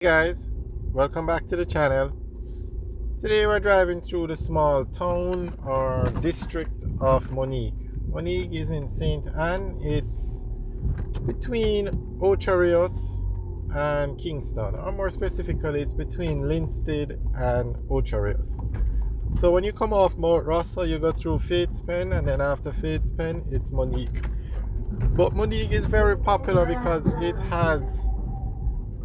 Hey guys, welcome back to the channel. Today we're driving through the small town or district of Moneague. Moneague is in St Ann. It's between Ocharios and Kingston, or more specifically it's between Linstead and Ocharios. So when you come off Mount Russell, you go through Fatespen, and then after Fatespen it's Moneague. But Moneague is very popular because it has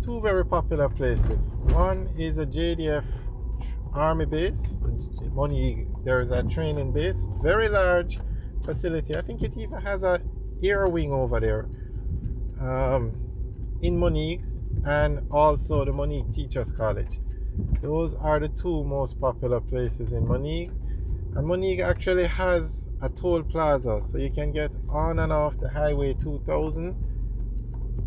two very popular places. One is a JDF army base, Moneague. There is a training base, very large facility. I think it even has a air wing over there in Moneague, and also the Moneague Teachers College. Those are the two most popular places in Moneague. And Moneague actually has a toll plaza, so you can get on and off the Highway 2000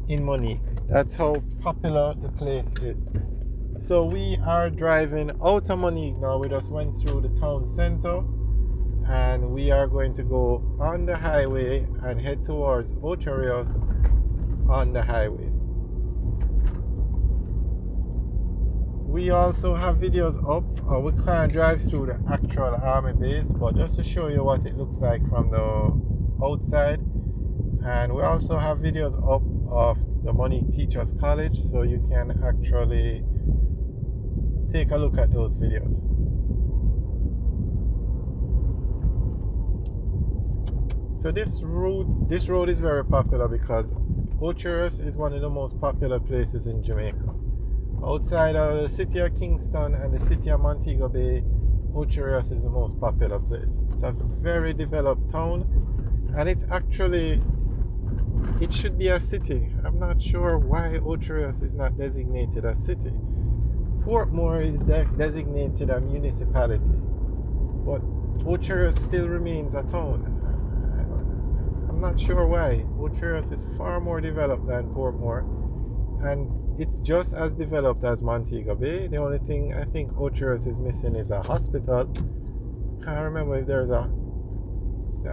in Moneague. That's how popular the place is. So we are driving out of Moneague now. We just went through the town center and we are going to go on the highway and head towards Ocharios on the highway. We also have videos up. We can't drive through the actual army base, but just to show you what it looks like from the outside. And we also have videos up of the Moneague Teachers College, so you can actually take a look at those videos. So this road is very popular because Ocharios is one of the most popular places in Jamaica. Outside of the city of Kingston and the city of Montego Bay, Ocharios is the most popular place. It's a very developed town, and it's actually, it should be a city. I'm not sure why Ocharios is not designated a city. Portmore is designated a municipality, but Ocharios still remains a town. I'm not sure why. Ocharios is far more developed than Portmore, and it's just as developed as Montego Bay. The only thing I think Ocharios is missing is a hospital. Can't remember if there's a.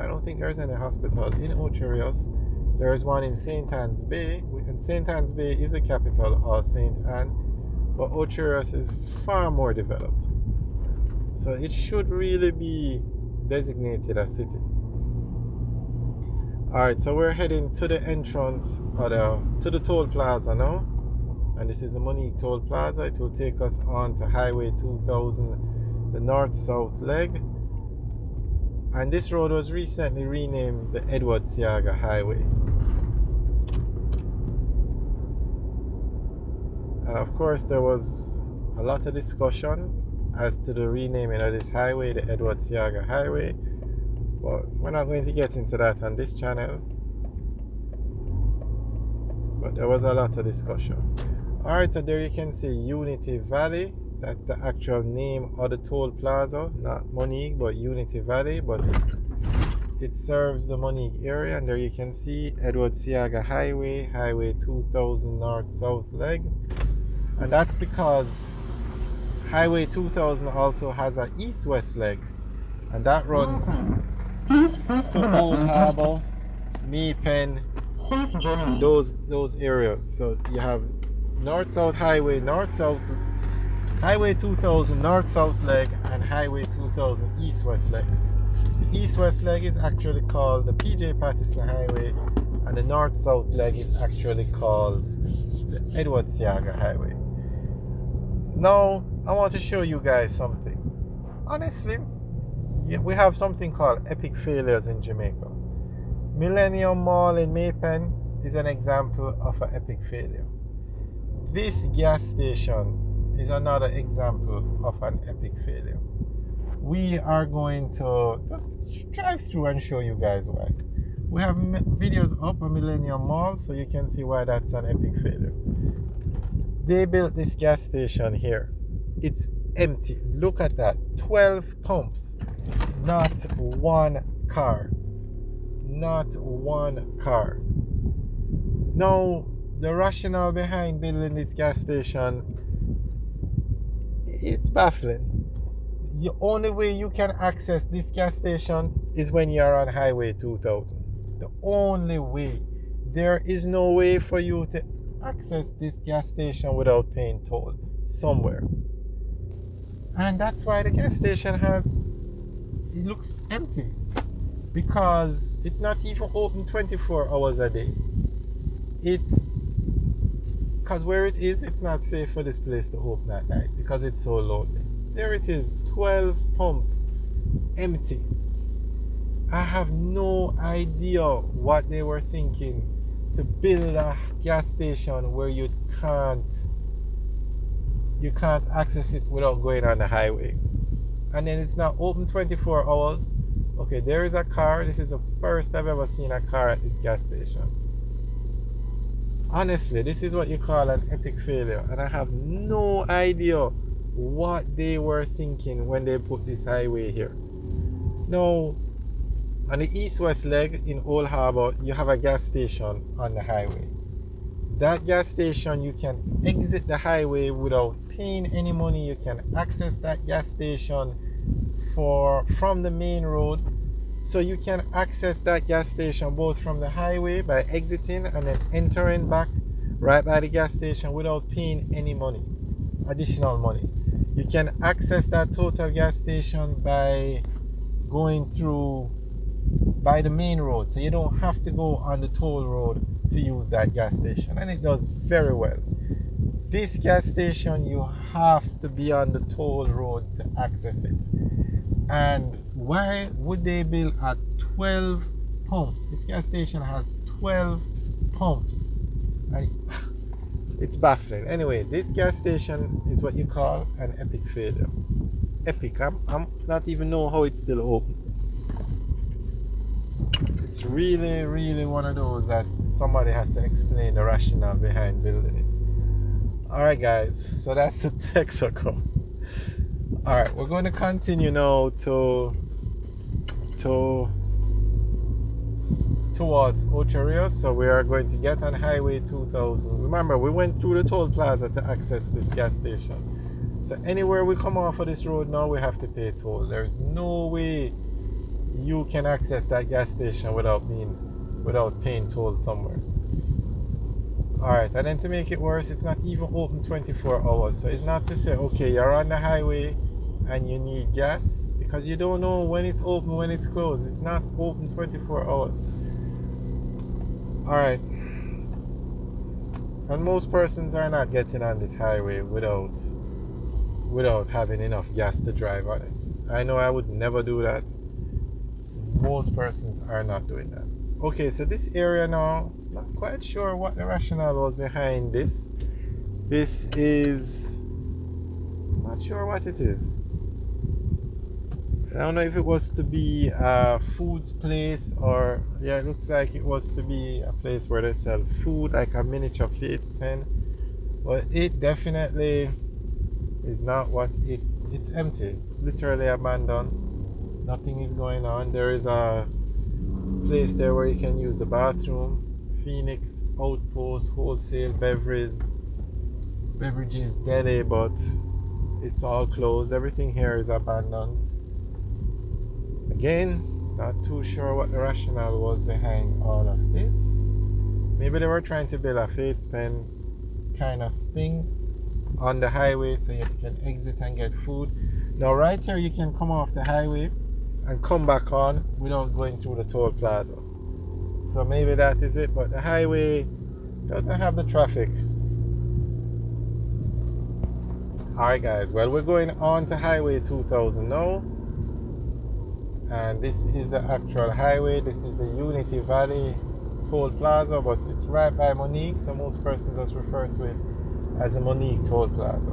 I don't think there's any hospital in Ocharios. There is one in St Ann's Bay, and St Ann's Bay is the capital of St Ann, but Ocharios is far more developed. So it should really be designated a city. Alright, so we're heading to the entrance to the toll plaza now. And this is the Moneague Toll Plaza. It will take us on to Highway 2000, the north-south leg. And this road was recently renamed the Edward Seaga Highway. And of course there was a lot of discussion as to the renaming of this highway, the Edward Seaga Highway. But we're not going to get into that on this channel. But there was a lot of discussion. Alright, so there you can see Unity Valley. That's the actual name of the toll plaza, not Moneague, but Unity Valley. But it serves the Moneague area, and there you can see Edward Seaga Highway, Highway 2000 north-south leg. And that's because Highway 2000 also has an east-west leg, and that runs to Old Harbour, Maypen, Safe journey. those areas. So you have north-south highway, north-south highway 2000 north-south leg, and highway 2000 east-west leg. The east-west leg is actually called the PJ Patterson Highway, and the north-south leg is actually called the Edward Seaga Highway. Now I want to show you guys something. Honestly, we have something called epic failures in Jamaica. Millennium Mall in Maypen is an example of an epic failure. This gas station is another example of an epic failure. We are going to just drive through and show you guys why. We have videos up on Millennium Mall, so you can see why that's an epic failure. They built this gas station here. It's empty. Look at that. 12 pumps. Not one car. Not one car. Now, the rationale behind building this gas station, it's baffling. The only way you can access this gas station is when you are on Highway 2000. The only way. There is no way for you to access this gas station without paying toll somewhere. And that's why the gas station it looks empty, because it's not even open 24 hours a day. It's because where it is, it's not safe for this place to open at night because it's so lonely. There it is, 12 pumps empty. I have no idea what they were thinking to build a gas station where you can't access it without going on the highway. And then it's not open 24 hours. Okay, there is a car. This is the first I've ever seen a car at this gas station. Honestly, this is what you call an epic failure. And I have no idea what they were thinking when they put this highway here. Now, on the east-west leg in Old Harbour, you have a gas station on the highway. That gas station, you can exit the highway without paying any money. You can access that gas station from the main road. So you can access that gas station both from the highway by exiting and then entering back right by the gas station without paying any money, additional money. You can access that total gas station by going through by the main road, so you don't have to go on the toll road to use that gas station, and it does very well. This gas station, you have to be on the toll road to access it. And why would they build at 12 pumps? This gas station has 12 pumps. And it's baffling. Anyway, this gas station is what you call an epic failure. Epic. I'm not even know how it's still open. It's really, really one of those that somebody has to explain the rationale behind building it. Alright guys, so that's the Texaco. Alright, we're going to continue now towards Ocho Rios. So we are going to get on Highway 2000. Remember, we went through the toll plaza to access this gas station. So anywhere we come off of this road now, we have to pay toll. There's no way you can access that gas station without paying toll somewhere. Alright, and then to make it worse, it's not even open 24 hours. So it's not to say, okay, you're on the highway and you need gas, because you don't know when it's open, when it's closed. It's not open 24 hours. Alright. And most persons are not getting on this highway without having enough gas to drive on it. I know I would never do that. Most persons are not doing that. Okay, so this area now, not quite sure what the rationale was behind this. This is, not sure what it is. I don't know if it was to be a food place, or yeah, it looks like it was to be a place where they sell food, like a miniature Fates pen. But it definitely is not what it's empty. It's literally abandoned. Nothing is going on. There is a place there where you can use the bathroom. Phoenix Outpost Wholesale Beverages Deli, but it's all closed. Everything here is abandoned. Again, not too sure what the rationale was behind all of this. Maybe they were trying to build a Fates pen kind of thing on the highway so you can exit and get food. Now right here you can come off the highway and come back on without going through the toll plaza. So maybe that is it, but the highway doesn't have the traffic. Alright guys, well, we're going on to Highway 2000 now. And this is the actual highway. This is the Unity Valley Toll Plaza, but it's right by Moneague, so most persons just refer to it as the Moneague Toll Plaza.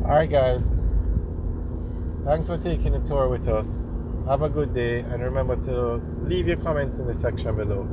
Alright guys, thanks for taking the tour with us. Have a good day, and remember to leave your comments in the section below.